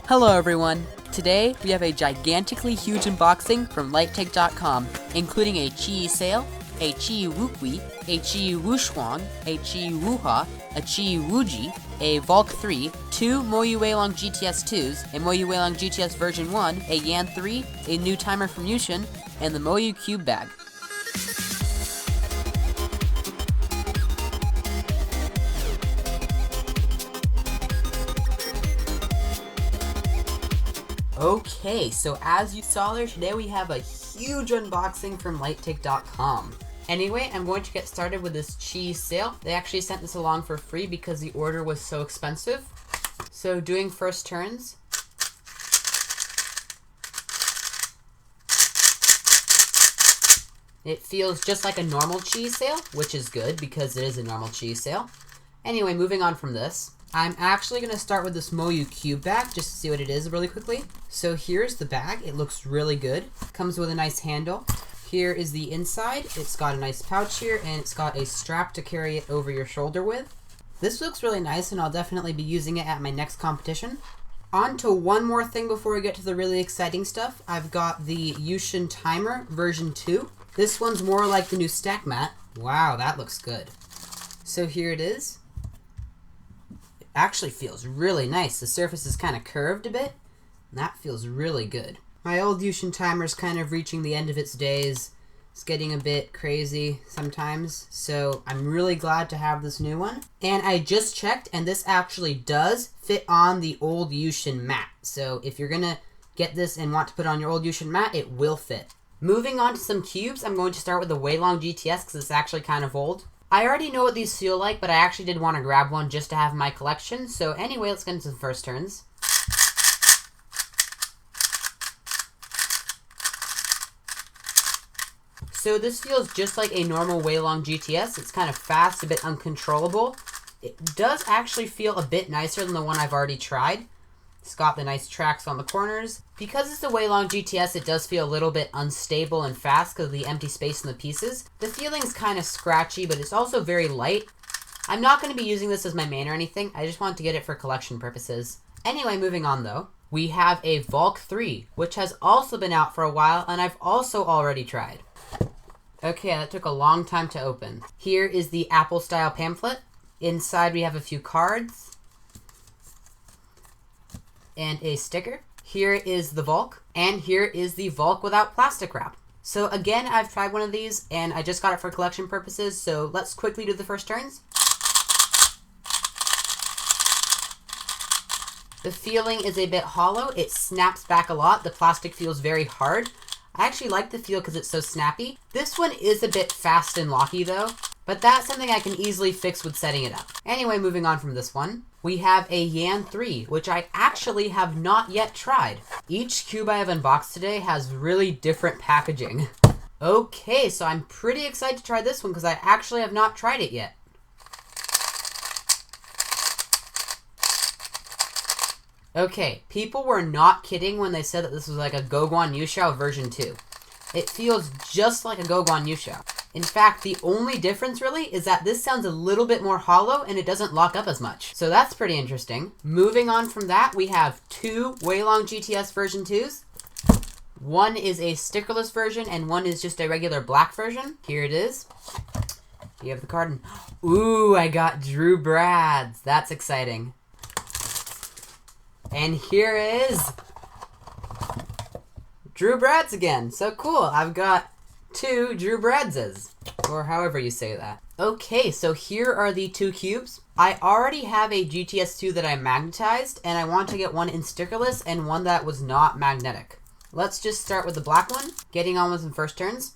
Hello everyone! Today we have a gigantically huge unboxing from LightTake.com, including a Chi Sail, a Chi Wukwi, a Chi Wushwang, a Chi Wuha, a Chi Wuji, a Volk 3, two Moyu Weilong Gtx 2s, a Moyu Weilong Gtx version 1, a Yan 3, a new timer from Ution, and the Moyu Cube bag. Okay, so as you saw there, today we have a huge unboxing from LightTake.com. Anyway, I'm going to get started with this Chi Sail. They actually sent this along for free because the order was so expensive. So doing first turns. It feels just like a normal Chi Sail, which is good because it is a normal Chi Sail. Anyway, moving on from this. I'm actually going to start with this Moyu Cube bag just to see what it is really quickly. So here's the bag. It looks really good. Comes with a nice handle. Here is the inside. It's got a nice pouch here and it's got a strap to carry it over your shoulder with. This looks really nice and I'll definitely be using it at my next competition. On to one more thing before we get to the really exciting stuff. I've got the Ution timer version 2. This one's more like the new stack mat. Wow, that looks good. So here it is. Actually feels really nice. The surface is kind of curved a bit, and that feels really good. My old Ution timer is kind of reaching the end of its days. It's getting a bit crazy sometimes, so I'm really glad to have this new one. And I just checked, and this actually does fit on the old Ution mat. So if you're gonna get this and want to put on your old Ution mat, it will fit. Moving on to some cubes, I'm going to start with the Weilong Gtx because it's actually kind of old. I already know what these feel like, but I actually did want to grab one just to have in my collection. So anyway, let's get into the first turns. So this feels just like a normal Weilong Gtx. It's kind of fast, a bit uncontrollable. It does actually feel a bit nicer than the one I've already tried. It's got the nice tracks on the corners. Because it's the Weilong Gtx, it does feel a little bit unstable and fast because of the empty space in the pieces. The feeling's kind of scratchy, but it's also very light. I'm not going to be using this as my main or anything. I just want to get it for collection purposes. Anyway, moving on though. We have a Volk 3, which has also been out for a while, and I've also already tried. Okay, that took a long time to open. Here is the Apple-style pamphlet. Inside we have a few cards and a sticker. Here is the Volk, and here is the Volk without plastic wrap. So again, I've tried one of these, and I just got it for collection purposes, so let's quickly do the first turns. The feeling is a bit hollow. It snaps back a lot. The plastic feels very hard. I actually like the feel because it's so snappy. This one is a bit fast and locky though, but that's something I can easily fix with setting it up. Anyway, moving on from this one. We have a Yan 3, which I actually have not yet tried. Each cube I have unboxed today has really different packaging. Okay, so I'm pretty excited to try this one because I actually have not tried it yet. Okay, people were not kidding when they said that this was like a Goguan Yuxiao version 2. It feels just like a Goguan Yuxiao. In fact, the only difference really is that this sounds a little bit more hollow and it doesn't lock up as much. So that's pretty interesting. Moving on from that, we have two Weilong Gtx version 2s. One is a stickerless version and one is just a regular black version. Here it is. You have the card. And ooh, I got Drew Brad's. That's exciting. And here is Drew Brad's again. So cool. I've got two Drew Bradses, or however you say that. Okay, so here are the two cubes. I already have a GTS 2 that I magnetized, and I want to get one in stickerless and one that was not magnetic. Let's just start with the black one, getting on with some first turns.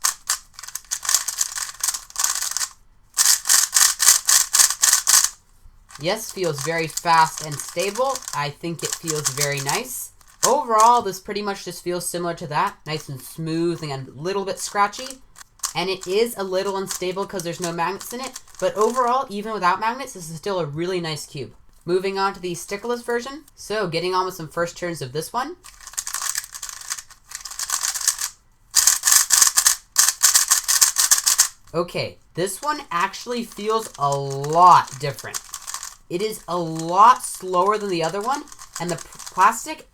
Yes, feels very fast and stable. I think it feels very nice. Overall, this pretty much just feels similar to that. Nice and smooth and a little bit scratchy. And it is a little unstable because there's no magnets in it. But overall, even without magnets, this is still a really nice cube. Moving on to the stickerless version. So, getting on with some first turns of this one. Okay, this one actually feels a lot different. It is a lot slower than the other one, and the plastic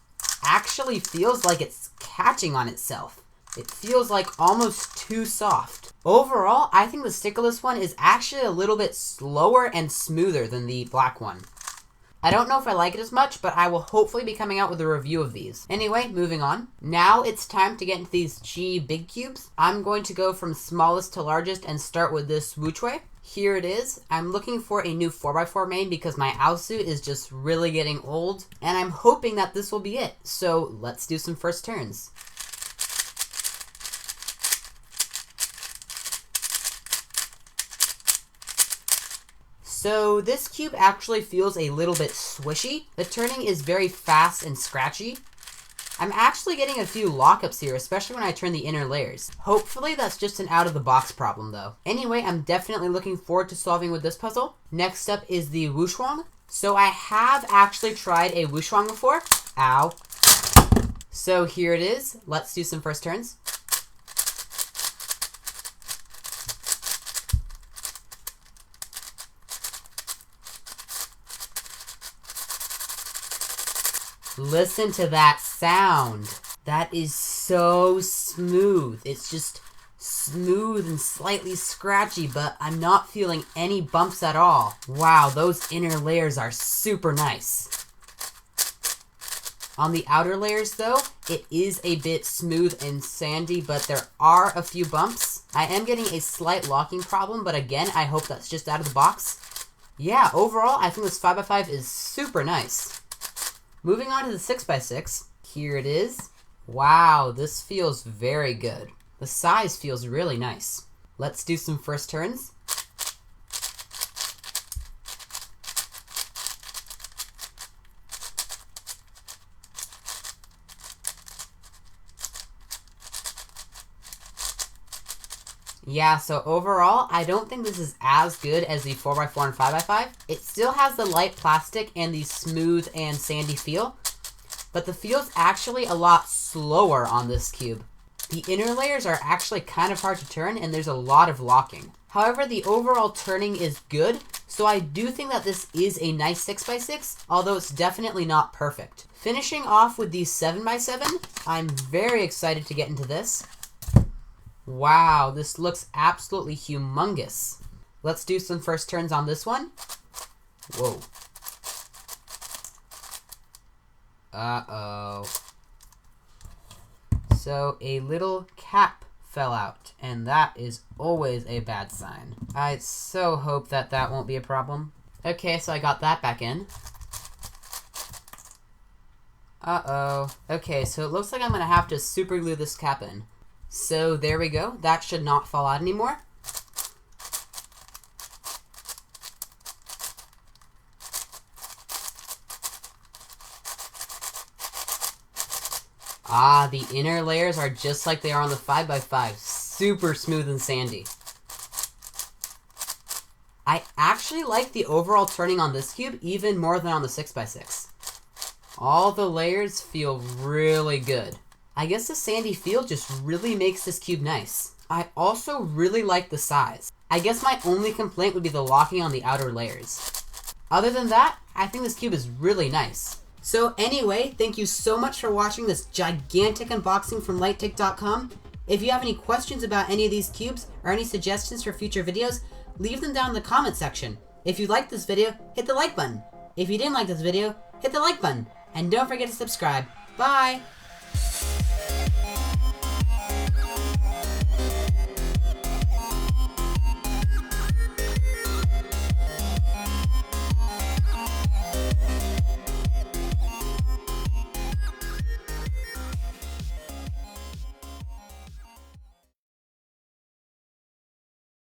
actually feels like it's catching on itself. It feels like almost too soft. Overall, I think the stickerless one is actually a little bit slower and smoother than the black one. I don't know if I like it as much, but I will hopefully be coming out with a review of these. Anyway, moving on. Now it's time to get into these G big cubes. I'm going to go from smallest to largest and start with this Wuchui. Here it is. I'm looking for a new 4x4 main because my Aosu is just really getting old, and I'm hoping that this will be it. So let's do some first turns. So this cube actually feels a little bit swishy. The turning is very fast and scratchy. I'm actually getting a few lockups here, especially when I turn the inner layers. Hopefully that's just an out-of-the-box problem though. Anyway, I'm definitely looking forward to solving with this puzzle. Next up is the Wushwang. So I have actually tried a Wushwang before. Ow. So here it is. Let's do some first turns. Listen to that sound. That is so smooth. It's just smooth and slightly scratchy, but I'm not feeling any bumps at all. Wow, those inner layers are super nice. On the outer layers though, it is a bit smooth and sandy, but there are a few bumps. I am getting a slight locking problem, but again, I hope that's just out of the box. Yeah, overall, I think this 5x5 is super nice. Moving on to the 6x6, here it is. Wow, this feels very good. The size feels really nice. Let's do some first turns. Yeah, so overall, I don't think this is as good as the 4x4 and 5x5. It still has the light plastic and the smooth and sandy feel, but the feel's actually a lot slower on this cube. The inner layers are actually kind of hard to turn, and there's a lot of locking. However, the overall turning is good, so I do think that this is a nice 6x6, although it's definitely not perfect. Finishing off with the 7x7, I'm very excited to get into this. Wow, this looks absolutely humongous. Let's do some first turns on this one. Whoa. Uh-oh. So a little cap fell out, and that is always a bad sign. I so hope that that won't be a problem. Okay, so I got that back in. Uh-oh. Okay, so it looks like I'm gonna have to super glue this cap in. So there we go. That should not fall out anymore. Ah, the inner layers are just like they are on the 5x5. Super smooth and sandy. I actually like the overall turning on this cube even more than on the 6x6. All the layers feel really good. I guess the sandy feel just really makes this cube nice. I also really like the size. I guess my only complaint would be the locking on the outer layers. Other than that, I think this cube is really nice. So anyway, thank you so much for watching this gigantic unboxing from lighttik.com. If you have any questions about any of these cubes or any suggestions for future videos, leave them down in the comment section. If you liked this video, hit the like button. If you didn't like this video, hit the like button. And don't forget to subscribe. Bye!